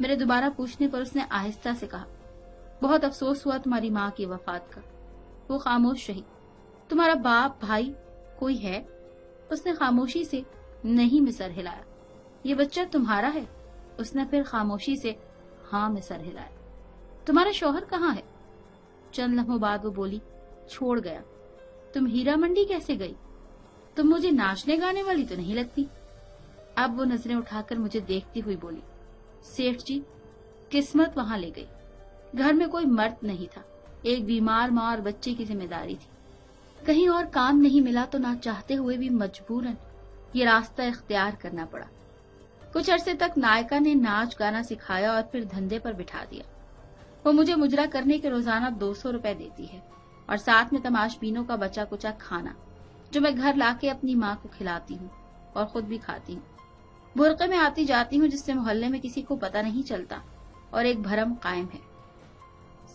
میرے دوبارہ پوچھنے پر اس نے آہستہ سے کہا، بہت افسوس ہوا تمہاری ماں کی وفات کا۔ وہ خاموش رہی۔ تمہارا باپ، بھائی کوئی ہے؟ اس نے خاموشی سے نہیں میں سر ہلایا۔ یہ بچہ تمہارا ہے؟ اس نے پھر خاموشی سے ہاں میں سر ہلایا۔ تمہارا شوہر کہاں ہے؟ چند لمحوں بعد وہ بولی، چھوڑ گیا۔ تم ہیرا منڈی کیسے گئی؟ تم مجھے ناچنے گانے والی تو نہیں لگتی۔ اب وہ نظریں اٹھا کر مجھے دیکھتی ہوئی بولی، سیٹھ جی، قسمت وہاں لے گئی۔ گھر میں کوئی مرد نہیں تھا، ایک بیمار ماں اور بچے کی ذمہ داری تھی۔ کہیں اور کام نہیں ملا تو نہ چاہتے ہوئے بھی مجبوراً یہ راستہ اختیار کرنا پڑا۔ کچھ عرصے تک نائکا نے ناچ گانا سکھایا اور پھر دھندے پر بٹھا دیا۔ وہ مجھے مجرا کرنے کے روزانہ 200 روپے دیتی ہے اور ساتھ میں تماش بینوں کا بچا کچا کھانا جو میں گھر لا کے اپنی ماں کو کھلاتی ہوں اور خود بھی کھاتی ہوں۔ برقعے میں آتی جاتی ہوں جس سے محلے میں کسی کو پتہ نہیں چلتا اور ایک بھرم قائم ہے۔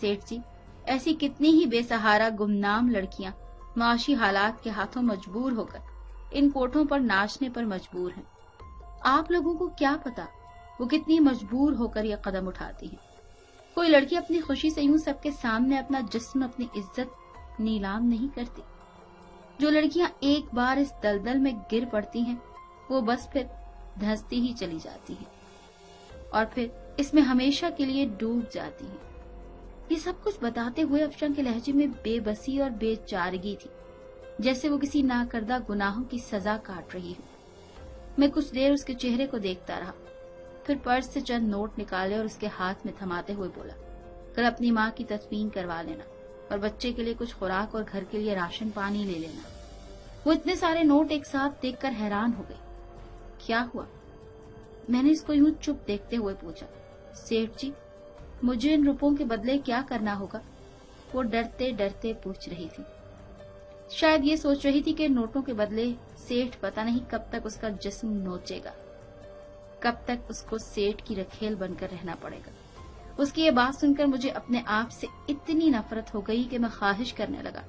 سیٹھ جی، ایسی کتنی ہی بے سہارا گمنام لڑکیاں معاشی حالات کے ہاتھوں مجبور ہو کر ان کوٹھوں پر ناچنے پر مجبور ہیں۔ آپ لوگوں کو کیا پتا وہ کتنی مجبور ہو کر یہ قدم اٹھاتی ہیں۔ کوئی لڑکی اپنی خوشی سے یوں سب کے سامنے اپنا جسم، اپنی عزت نیلام نہیں کرتی۔ جو لڑکیاں ایک بار اس دلدل میں گر پڑتی ہیں وہ بس پھر دھنستی ہی چلی جاتی ہیں اور پھر اس میں ہمیشہ کے لیے ڈوب جاتی ہیں۔ یہ سب کچھ بتاتے ہوئے افشاں کے لہجے میں بے بسی اور بے چارگی تھی، جیسے وہ کسی ناکردہ گناہوں کی سزا کاٹ رہی ہو۔ میں کچھ دیر اس کے چہرے کو دیکھتا رہا، پھر پرس سے چند نوٹ نکالے اور اس کے ہاتھ میں تھماتے ہوئے بولا، کل اپنی ماں کی تدفین کروا لینا اور بچے کے لیے کچھ خوراک اور گھر کے لیے راشن پانی لے لینا۔ وہ اتنے سارے نوٹ ایک ساتھ دیکھ کر حیران ہو گئی۔ کیا ہوا؟ میں نے اس کو یوں چپ دیکھتے ہوئے پوچھا۔ سیٹھ جی، مجھے ان روپوں کے بدلے کیا کرنا ہوگا؟ وہ ڈرتے ڈرتے پوچھ رہی تھی۔ شاید یہ سوچ رہی تھی کہ نوٹوں کے بدلے سیٹھ پتہ نہیں کب تک اس کا جسم نوچے گا، کب تک اس کو سیٹھ کی رکھیل بن کر رہنا پڑے گا۔ اس کی یہ بات سن کر مجھے اپنے آپ سے اتنی نفرت ہو گئی کہ میں خواہش کرنے لگا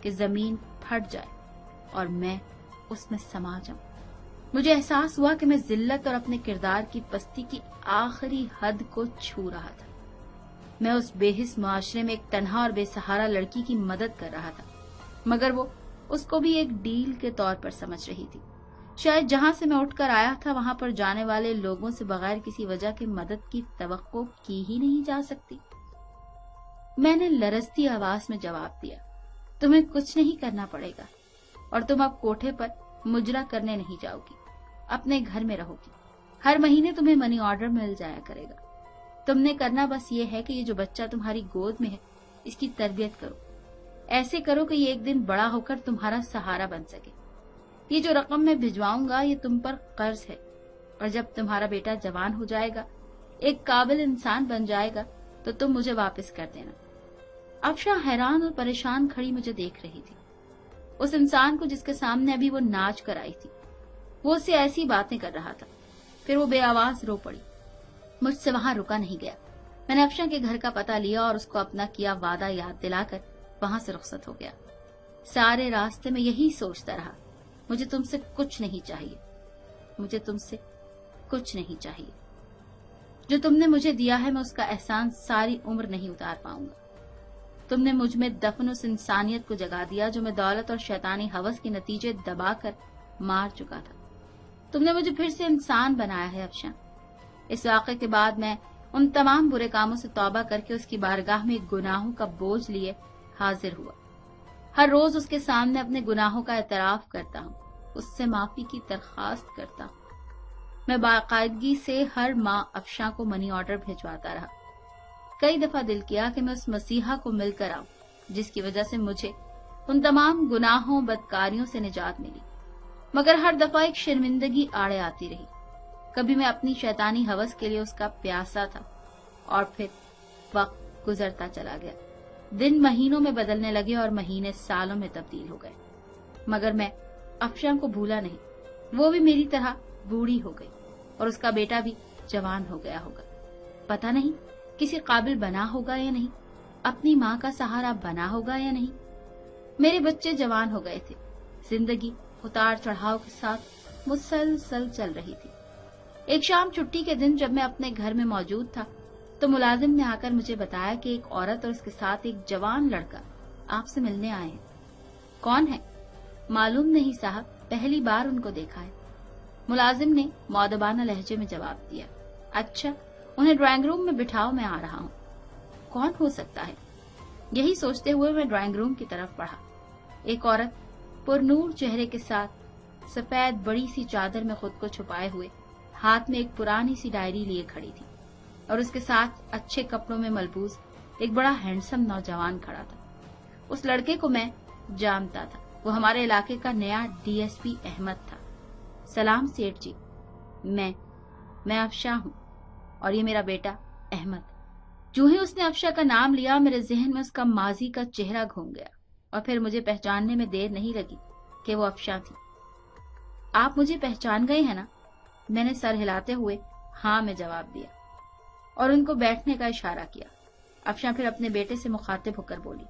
کہ زمین پھٹ جائے اور میں اس میں سما جاؤں۔ مجھے احساس ہوا کہ میں ذلت اور اپنے کردار کی پستی کی آخری حد کو چھو رہا تھا۔ میں اس بے حس معاشرے میں ایک تنہا اور بے سہارا لڑکی کی مدد کر رہا تھا، مگر وہ اس کو بھی ایک ڈیل کے طور پر سمجھ رہی تھی۔ شاید جہاں سے میں اٹھ کر آیا تھا وہاں پر جانے والے لوگوں سے بغیر کسی وجہ کے مدد کی توقع کی ہی نہیں جا سکتی۔ میں نے لرزتی آواز میں جواب دیا، تمہیں کچھ نہیں کرنا پڑے گا اور تم اب کوٹھے پر مجرا کرنے نہیں جاؤ گی، اپنے گھر میں رہو گی۔ ہر مہینے تمہیں منی آرڈر مل جایا کرے گا۔ تم نے کرنا بس یہ ہے کہ یہ جو بچہ تمہاری گود میں ہے اس کی تربیت کرو، ایسے کرو کہ یہ ایک دن بڑا ہو کر تمہارا سہارا بن سکے۔ یہ جو رقم میں بھجواؤں گا یہ تم پر قرض ہے، اور جب تمہارا بیٹا جوان ہو جائے گا، ایک قابل انسان بن جائے گا تو تم مجھے واپس کر دینا۔ افشاں حیران اور پریشان کھڑی مجھے دیکھ رہی تھی۔ اس انسان کو جس کے سامنے ابھی وہ ناچ کر آئی تھی، وہ اسے ایسی باتیں کر رہا تھا۔ پھر وہ بے آواز رو پڑی۔ مجھ سے وہاں رکا نہیں گیا۔ میں نے افشاں کے گھر کا پتہ لیا اور اس کو اپنا کیا وعدہ یاد دلا کر وہاں سے رخصت ہو گیا۔ سارے راستے میں یہی سوچتا رہا، مجھے تم سے کچھ نہیں چاہیے، مجھے تم سے کچھ نہیں چاہیے۔ جو تم نے مجھے دیا ہے میں اس کا احسان ساری عمر نہیں اتار پاؤں گا۔ تم نے مجھ میں دفن اس انسانیت کو جگا دیا جو میں دولت اور شیطانی ہوس کے نتیجے دبا کر مار چکا تھا۔ تم نے مجھے پھر سے انسان بنایا ہے افشاں۔ اس واقعے کے بعد میں ان تمام برے کاموں سے توبہ کر کے اس کی بارگاہ میں گناہوں کا بوجھ لیے حاضر ہوا۔ ہر روز اس کے سامنے اپنے گناہوں کا اعتراف کرتا ہوں، اس سے معافی کی درخواست کرتا ہوں۔ میں باقاعدگی سے ہر ماہ افشاں کو منی آرڈر بھجواتا رہا۔ کئی دفعہ دل کیا کہ میں اس مسیحا کو مل کر آؤں جس کی وجہ سے مجھے ان تمام گناہوں بدکاریوں سے نجات ملی، مگر ہر دفعہ ایک شرمندگی آڑے آتی رہی۔ کبھی میں اپنی شیطانی ہوس کے لیے اس کا پیاسا تھا اور پھر وقت گزرتا چلا گیا۔ دن مہینوں میں بدلنے لگے اور مہینے سالوں میں تبدیل ہو گئے، مگر میں افشاں کو بھولا نہیں۔ وہ بھی میری طرح بوڑھی ہو گئی اور اس کا بیٹا بھی جوان ہو گیا ہوگا۔ پتہ نہیں کسی قابل بنا ہوگا یا نہیں، اپنی ماں کا سہارا بنا ہوگا یا نہیں۔ میرے بچے جوان ہو گئے تھے، زندگی اتار چڑھاؤ کے ساتھ مسلسل چل رہی تھی۔ ایک شام چھٹی کے دن جب میں اپنے گھر میں موجود تھا تو ملازم نے آ کر مجھے بتایا کہ ایک عورت اور اس کے ساتھ ایک جوان لڑکا آپ سے ملنے آئے ہیں۔ کون ہے؟ معلوم نہیں صاحب، پہلی بار ان کو دیکھا ہے، ملازم نے مؤدبانہ لہجے میں جواب دیا۔ اچھا، انہیں ڈرائنگ روم میں بٹھاؤ، میں آ رہا ہوں۔ کون ہو سکتا ہے؟ یہی سوچتے ہوئے میں ڈرائنگ روم کی طرف بڑھا۔ ایک عورت پرنور چہرے کے ساتھ سفید بڑی سی چادر میں خود کو چھپائے ہوئے ہاتھ میں ایک پرانی سی ڈائری لیے کھڑی تھی، اور اس کے ساتھ اچھے کپڑوں میں ملبوس ایک بڑا ہینڈسم نوجوان کھڑا تھا۔ اس لڑکے کو میں جانتا تھا، وہ ہمارے علاقے کا نیا ڈی ایس پی احمد تھا۔ سلام سیٹھ جی، میں افشاں ہوں، اور یہ میرا بیٹا احمد۔ جو ہی اس نے افشاں کا نام لیا میرے ذہن میں اس کا ماضی کا چہرہ گھوم گیا، اور پھر مجھے پہچاننے میں دیر نہیں لگی کہ وہ افشاں تھی۔ آپ مجھے پہچان گئے ہیں نا؟ میں نے سر ہلاتے ہوئے ہاں میں جواب دیا اور ان کو بیٹھنے کا اشارہ کیا۔ افشاں پھر اپنے بیٹے سے مخاطب ہو کر بولی،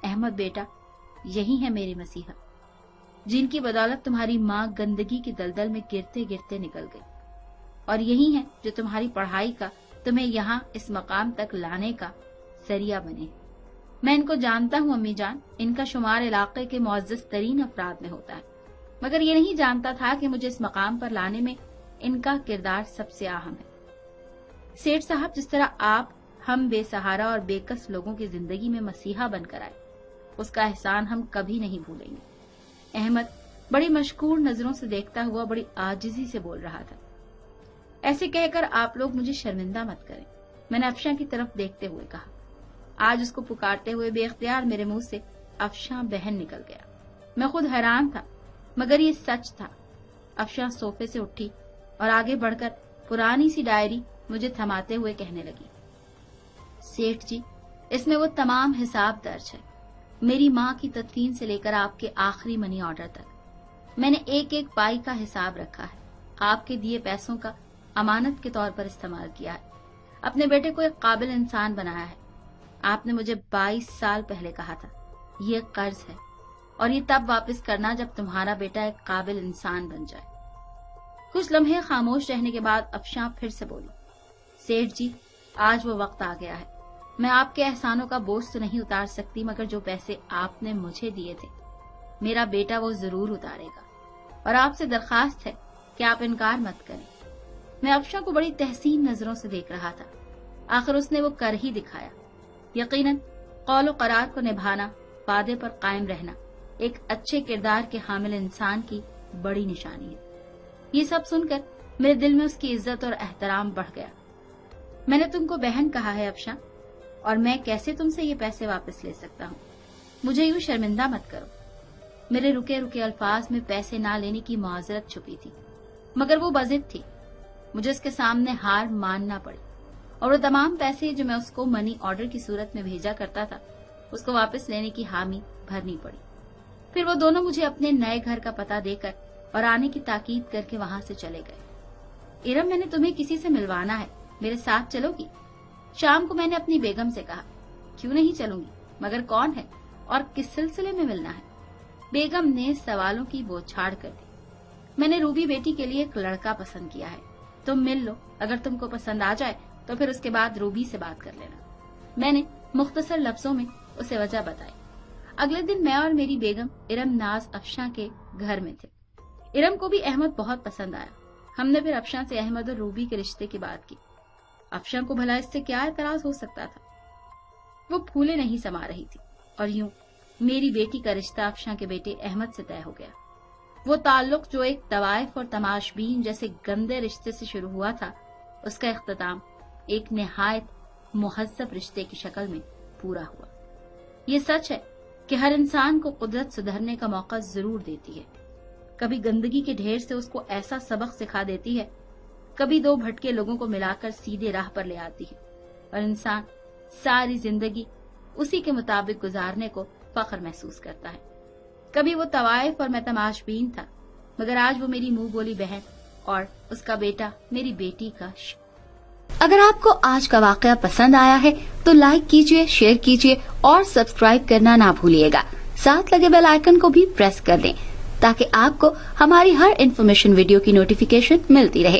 احمد بیٹا، یہی ہے میری مسیحا، جن کی بدولت تمہاری ماں گندگی کی دلدل میں گرتے گرتے نکل گئی، اور یہی ہے جو تمہاری پڑھائی کا، تمہیں یہاں اس مقام تک لانے کا ذریعہ بنے۔ میں ان کو جانتا ہوں امی جان، ان کا شمار علاقے کے معزز ترین افراد میں ہوتا ہے، مگر یہ نہیں جانتا تھا کہ مجھے اس مقام پر لانے میں ان کا کردار سب سے اہم ہے۔ سیٹھ صاحب، جس طرح آپ ہم بے سہارا اور بے کس لوگوں کی زندگی میں مسیحا بن کر آئے، اس کا احسان ہم کبھی نہیں بھولیں گے۔ احمد بڑی مشکور نظروں سے دیکھتا ہوا بڑی عاجزی سے بول رہا تھا۔ ایسے کہہ کر آپ لوگ مجھے شرمندہ مت کریں، میں نے افشاں کی طرف دیکھتے ہوئے کہا۔ آج اس کو پکارتے ہوئے بے اختیار میرے منہ سے افشاں بہن نکل گیا۔ میں خود حیران تھا، مگر یہ سچ تھا۔ افشاں صوفے سے اٹھی اور آگے بڑھ کر پرانی سی ڈائری مجھے تھماتے ہوئے کہنے لگی، سیٹھ جی، اس میں وہ تمام حساب درج ہے، میری ماں کی تدفین سے لے کر آپ کے آخری منی آرڈر تک۔ میں نے ایک ایک پائی کا حساب رکھا ہے، آپ کے دیے پیسوں کا امانت کے طور پر استعمال کیا ہے، اپنے بیٹے کو ایک قابل انسان بنایا ہے۔ آپ نے مجھے 22 سال پہلے کہا تھا، یہ قرض ہے، اور یہ تب واپس کرنا جب تمہارا بیٹا ایک قابل انسان بن جائے۔ کچھ لمحے خاموش رہنے کے بعد افشاں پھر سے بولی، سیٹھ جی، آج وہ وقت آ گیا ہے، میں آپ کے احسانوں کا بوجھ تو نہیں اتار سکتی، مگر جو پیسے آپ نے مجھے دیے تھے میرا بیٹا وہ ضرور اتارے گا، اور آپ سے درخواست ہے کہ آپ انکار مت کریں۔ میں افشاں کو بڑی تحسین نظروں سے دیکھ رہا تھا، آخر اس نے وہ کر ہی دکھایا۔ یقیناً قول و قرار کو نبھانا، وعدے پر قائم رہنا ایک اچھے کردار کے حامل انسان کی بڑی نشانی ہے۔ یہ سب سن کر میرے دل میں اس کی عزت اور احترام بڑھ گیا۔ میں نے تم کو بہن کہا ہے افشاں، اور میں کیسے تم سے یہ پیسے واپس لے سکتا ہوں؟ مجھے یوں شرمندہ مت کرو۔ میرے رکے رکے الفاظ میں پیسے نہ لینے کی معذرت چھپی تھی، مگر وہ بضد تھی، مجھے اس کے سامنے ہار ماننا پڑی، اور وہ تمام پیسے جو میں اس کو منی آرڈر کی صورت میں بھیجا کرتا تھا اس کو واپس لینے کی حامی بھرنی پڑی۔ پھر وہ دونوں مجھے اپنے نئے گھر کا پتہ دے کر اور آنے کی تاکید کر کے وہاں سے چلے گئے۔ ارم، میں نے تمہیں کسی سے ملوانا ہے، میرے ساتھ چلو گی؟ شام کو میں نے اپنی بیگم سے کہا، کیوں نہیں چلوں گی، مگر کون ہے اور کس سلسلے میں ملنا ہے؟ بیگم نے سوالوں کی بوچھاڑ کر دی۔ میں نے روبی بیٹی کے لیے ایک لڑکا پسند کیا ہے، تم مل لو، اگر تم کو پسند آ جائے تو پھر اس کے بعد روبی سے بات کر لینا۔ میں نے مختصر لفظوں میں اسے وجہ بتائی۔ اگلے دن میں اور میری بیگم ارم ناز افشاں کے گھر میں تھے۔ ارم کو بھی احمد بہت پسند آیا۔ ہم نے پھر افشاں سے احمد اور روبی کے رشتے کی بات کی۔ افشاں کو بھلا اس سے کیا اعتراض ہو سکتا تھا؟ وہ پھولے نہیں سما رہی تھی، اور یوں میری بیٹی کا رشتہ افشاں کے بیٹے احمد سے طے ہو گیا۔ وہ تعلق جو ایک طوائف اور تماش بین جیسے گندے رشتے سے شروع ہوا تھا، اس کا اختتام ایک نہایت مہذب رشتے کی شکل میں پورا ہوا۔ یہ سچ ہے کہ ہر انسان کو قدرت سدھرنے کا موقع ضرور دیتی ہے، کبھی گندگی کے ڈھیر سے اس کو ایسا سبق سکھا دیتی ہے، کبھی دو بھٹکے لوگوں کو ملا کر سیدھے راہ پر لے آتی ہے، اور انسان ساری زندگی اسی کے مطابق گزارنے کو فخر محسوس کرتا ہے۔ کبھی وہ طوائف اور میں تماش بین تھا، مگر آج وہ میری منہ بولی بہن اور اس کا بیٹا میری بیٹی کا اگر آپ کو آج کا واقعہ پسند آیا ہے تو لائک کیجئے، شیئر کیجئے اور سبسکرائب کرنا نہ بھولیے گا۔ ساتھ لگے بیل آئیکن کو بھی پریس کر دیں تاکہ آپ کو ہماری ہر انفارمیشن ویڈیو کی نوٹیفیکیشن ملتی رہے۔